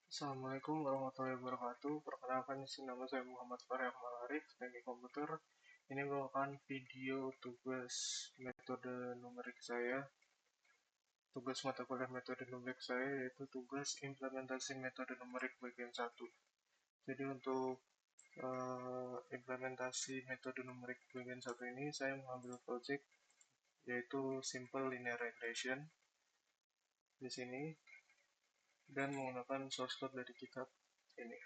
Assalamualaikum warahmatullahi wabarakatuh. Perkenalkan, nama saya Muhammad Fahri Ahmad Arif, teknik komputer. Ini merupakan video tugas metode numerik saya. Tugas mata kuliah metode numerik saya yaitu tugas implementasi metode numerik bagian 1. Jadi untuk implementasi metode numerik bagian 1 ini saya mengambil project yaitu Simple Linear Regression di sini dan menggunakan source code dari kitab ini.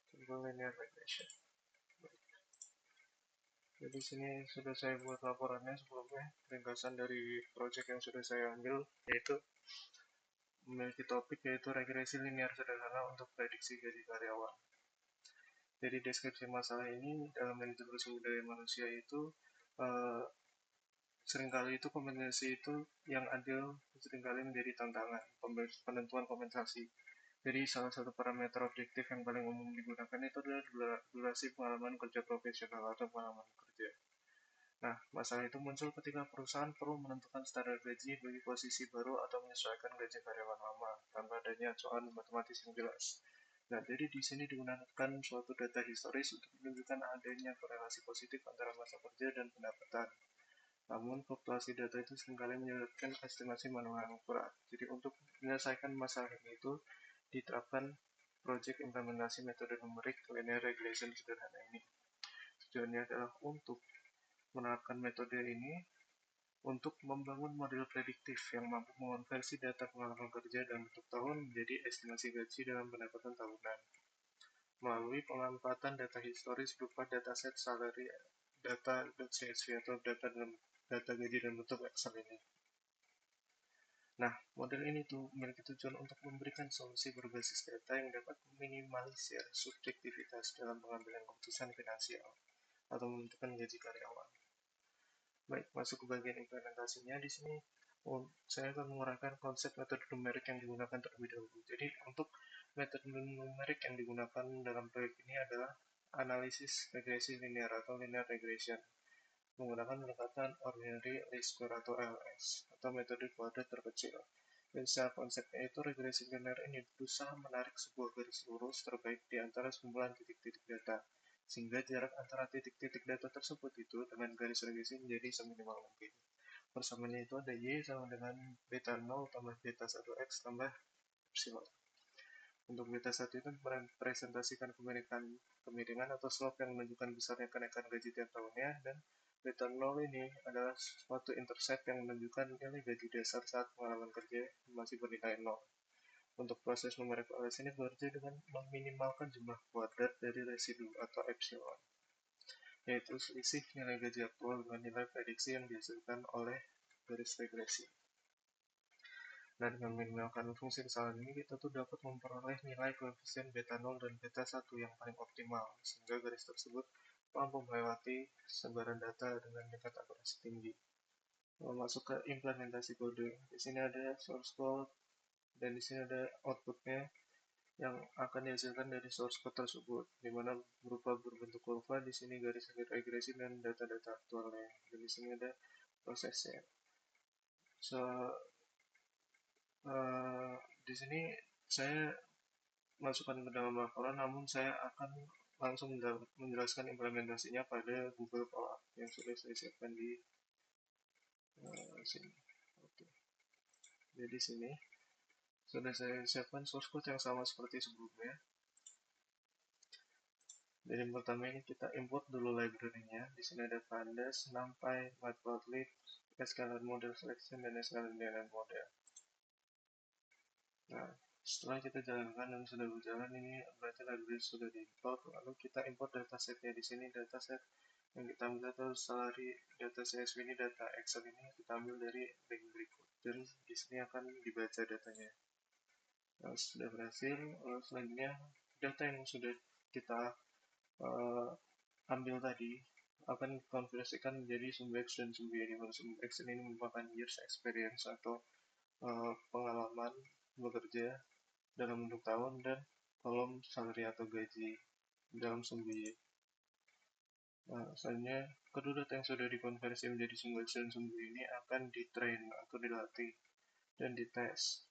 Simple Linear Regression. Jadi sini sudah saya buat laporannya sebelumnya, ringkasan dari project yang sudah saya ambil, yaitu memiliki topik yaitu regresi linear sederhana untuk prediksi gaji karyawan. Jadi deskripsi masalah ini dalam manajemen sumber daya manusia itu seringkali itu kompensasi itu yang adil seringkali menjadi tantangan penentuan kompensasi. Jadi salah satu parameter objektif yang paling umum digunakan itu adalah durasi pengalaman kerja profesional atau pengalaman kerja. Nah, masalah itu muncul ketika perusahaan perlu menentukan standar gaji bagi posisi baru atau menyesuaikan gaji karyawan lama tanpa adanya acuan matematis yang jelas. Nah, jadi di sini digunakan suatu data historis untuk menunjukkan adanya korelasi positif antara masa kerja dan pendapatan. Namun, fluktuasi data itu seringkali menyebabkan estimasi manual yang akurat. Jadi, untuk menyelesaikan masalah itu, diterapkan proyek implementasi metode numerik linear regression sederhana ini. Tujuannya adalah untuk menerapkan metode ini untuk membangun model prediktif yang mampu mengonversi data pengalaman kerja dalam bentuk tahun menjadi estimasi gaji dalam pendapatan tahunan melalui pemanfaatan data historis berupa dataset salary data.csv atau data gaji dalam bentuk Excel ini. Nah, model ini memiliki tujuan untuk memberikan solusi berbasis data yang dapat meminimalisir subjektivitas dalam pengambilan keputusan finansial atau menentukan gaji karyawan. Baik, masuk ke bagian implementasinya. Di sini saya akan menguraikan konsep metode numerik yang digunakan terlebih dahulu. Jadi, untuk metode numerik yang digunakan dalam proyek ini adalah analisis regresi linear atau linear regression menggunakan pendekatan ordinary least square atau LS atau metode kuadrat terkecil. Dan secara konsepnya itu regresi linear ini berusaha menarik sebuah garis lurus terbaik di antara sekumpulan titik-titik data, sehingga jarak antara titik-titik data tersebut itu dengan garis regresi menjadi seminimal mungkin. Persamaannya itu ada Y sama dengan beta 0 tambah beta 1X tambah epsilon. Untuk beta 1 itu merepresentasikan kemiringan atau slope yang menunjukkan besarnya kenaikan gaji tiap tahunnya, dan beta 0 ini adalah suatu intercept yang menunjukkan nilai gaji dasar saat pengalaman kerja masih bernilai 0. Untuk proses numerik LS ini bekerja dengan meminimalkan jumlah kuadrat dari residu atau epsilon, yaitu selisih nilai gaji aktual dengan nilai prediksi yang dihasilkan oleh garis regresi. Nah, dengan meminimalkan fungsi kesalahan ini, kita dapat memperoleh nilai koefisien beta 0 dan beta 1 yang paling optimal, sehingga garis tersebut mampu melewati sebaran data dengan tingkat akurasi tinggi. Masuk ke implementasi kode. Di sini ada source code dan di sini ada outputnya yang akan dihasilkan dari source code tersebut, di mana berupa berbentuk kurva. Di sini garis regresi dan data-data aktualnya. Dan di sini ada prosesnya. Di sini saya masukkan ke dalam laporan, namun saya akan langsung menjelaskan implementasinya pada Google Colab yang sudah saya siapkan di sini. Oke. Jadi sini sudah saya siapkan source code yang sama seperti sebelumnya. Jadi yang pertama ini kita import dulu library-nya. Di sini ada pandas, numpy, matplotlib, scalar model selection, dan scalar linear model. Nah, setelah kita jalankan dan sudah berjalan, ini berarti library sudah diimport. Lalu kita import datasetnya. Di sini dataset yang kita ambil atau salary data CSV ini, data Excel ini kita ambil dari link berikut. Dan di sini akan dibaca datanya. Nah, sudah berhasil. Lalu selanjutnya data yang sudah kita ambil tadi akan dikonversikan menjadi sumber X dan sumber Y. Sumber X ini merupakan years experience atau pengalaman bekerja dalam bentuk tahun, dan kolom salary atau gaji dalam sumber Y. Nah, selanjutnya kedua data yang sudah dikonversi menjadi sumber X dan sumber Y ini akan ditrain atau dilatih dan dites.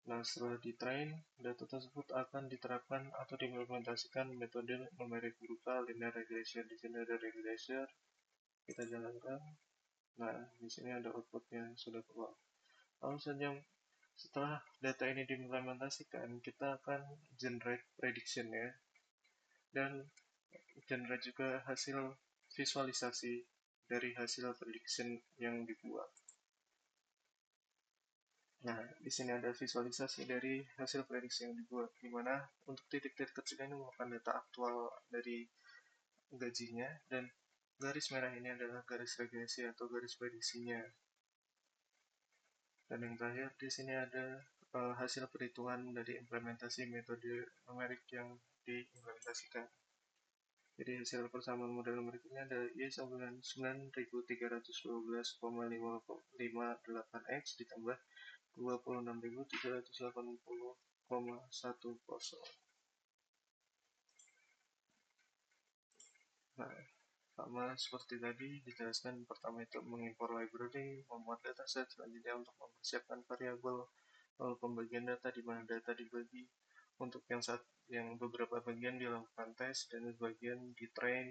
Nah, setelah di-train, data tersebut akan diterapkan atau diimplementasikan metode numeric berupa linear regression. Di sini ada regression, kita jalankan. Nah, di sini ada outputnya sudah keluar. Lalu saja setelah data ini diimplementasikan, kita akan generate prediction ya, dan generate juga hasil visualisasi dari hasil prediction yang dibuat. Nah, di sini ada visualisasi dari hasil prediksi yang dibuat, di mana untuk titik-titik kecil ini merupakan data aktual dari gajinya, dan garis merah ini adalah garis regresi atau garis prediksinya. Dan yang terakhir di sini ada hasil perhitungan dari implementasi metode numerik yang diimplementasikan. Jadi hasil persamaan model numerik ini ada Y sama dengan 9312,558X ditambah 26.380,10. Nah, sama seperti tadi dijelaskan, pertama itu mengimpor library, membuat dataset, selanjutnya untuk mempersiapkan variabel, lalu pembagian data di mana data dibagi, untuk yang beberapa bagian dilakukan tes dan bagian di train,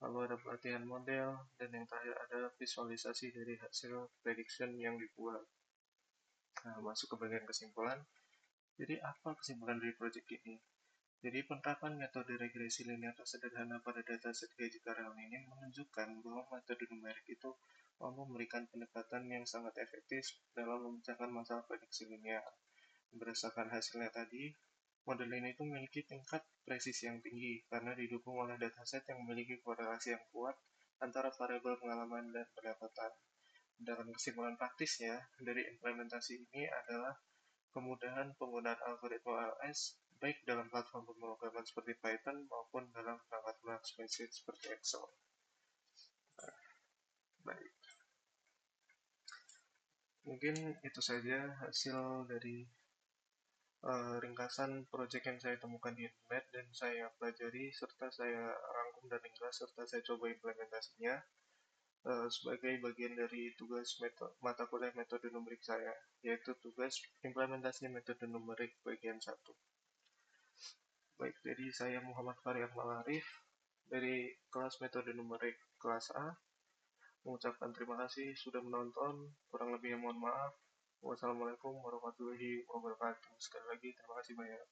lalu ada pelatihan model, dan yang terakhir ada visualisasi dari hasil prediction yang dibuat. Nah, masuk ke bagian kesimpulan. Jadi apa kesimpulan dari proyek ini? Jadi penerapan metode regresi linear sederhana pada dataset gaji karyawan ini menunjukkan bahwa metode numerik itu mampu memberikan pendekatan yang sangat efektif dalam memecahkan masalah prediksi linear. Berdasarkan hasilnya tadi, model ini itu memiliki tingkat presisi yang tinggi karena didukung oleh dataset yang memiliki korelasi yang kuat antara variabel pengalaman dan pendapatan. Dalam kesimpulan praktisnya dari implementasi ini adalah kemudahan penggunaan algoritma OLS baik dalam platform pemrograman seperti Python maupun dalam perangkat lunak spreadsheet seperti Excel. Baik, mungkin itu saja hasil dari ringkasan proyek yang saya temukan di internet dan saya pelajari serta saya rangkum dan ringkas serta saya coba implementasinya sebagai bagian dari tugas mata kuliah metode numerik saya, yaitu tugas implementasi metode numerik bagian 1. Baik, jadi saya Muhammad Fahri Akmal Arif dari kelas metode numerik kelas A mengucapkan terima kasih sudah menonton. Kurang lebihnya mohon maaf. Wassalamualaikum warahmatullahi wabarakatuh. Sekali lagi terima kasih banyak.